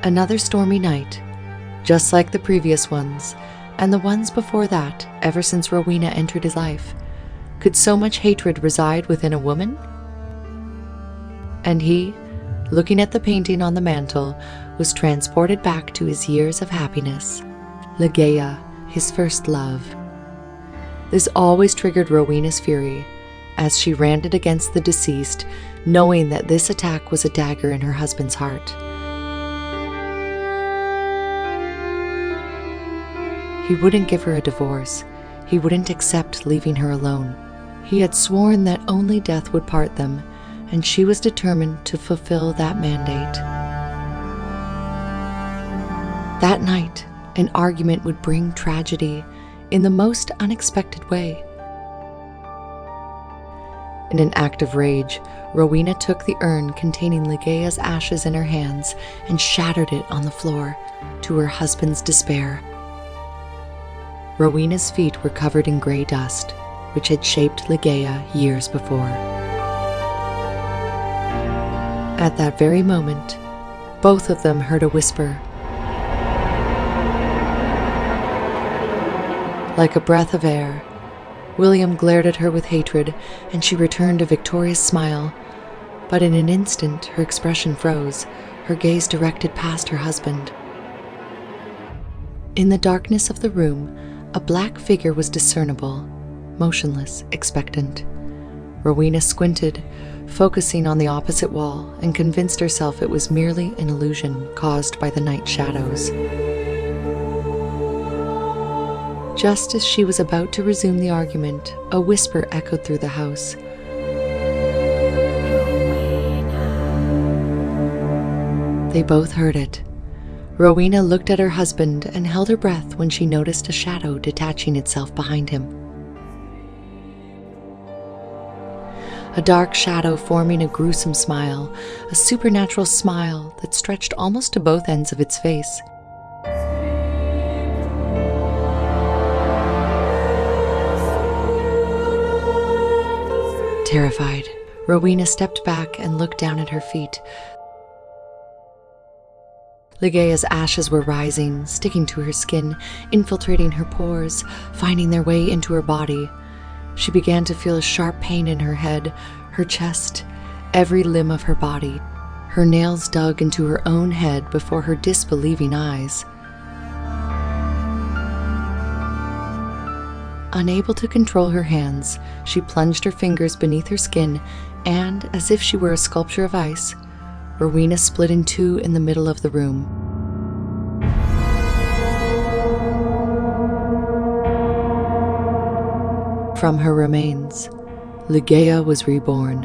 Another stormy night, just like the previous ones, and the ones before that, ever since Rowena entered his life. Could so much hatred reside within a woman? And he, looking at the painting on the mantel, was transported back to his years of happiness. Ligeia, his first love. This always triggered Rowena's fury, as she ranted against the deceased, knowing that this attack was a dagger in her husband's heart. He wouldn't give her a divorce. He wouldn't accept leaving her alone. He had sworn that only death would part them, and she was determined to fulfill that mandate. That night, an argument would bring tragedy in the most unexpected way. In an act of rage, Rowena took the urn containing Ligeia's ashes in her hands and shattered it on the floor, to her husband's despair. Rowena's feet were covered in gray dust, which had shaped Ligeia years before. At that very moment, both of them heard a whisper. Like a breath of air, William glared at her with hatred, and she returned a victorious smile. But in an instant, her expression froze, her gaze directed past her husband. In the darkness of the room, a black figure was discernible, motionless, expectant. Rowena squinted, focusing on the opposite wall, and convinced herself it was merely an illusion caused by the night shadows. Just as she was about to resume the argument, a whisper echoed through the house. They both heard it. Rowena looked at her husband and held her breath when she noticed a shadow detaching itself behind him. A dark shadow forming a gruesome smile, a supernatural smile that stretched almost to both ends of its face. Terrified, Rowena stepped back and looked down at her feet. Ligeia's ashes were rising, sticking to her skin, infiltrating her pores, finding their way into her body. She began to feel a sharp pain in her head, her chest, every limb of her body. Her nails dug into her own head before her disbelieving eyes. Unable to control her hands, she plunged her fingers beneath her skin, and, as if she were a sculpture of ice, Rowena split in two in the middle of the room. From her remains, Ligeia was reborn.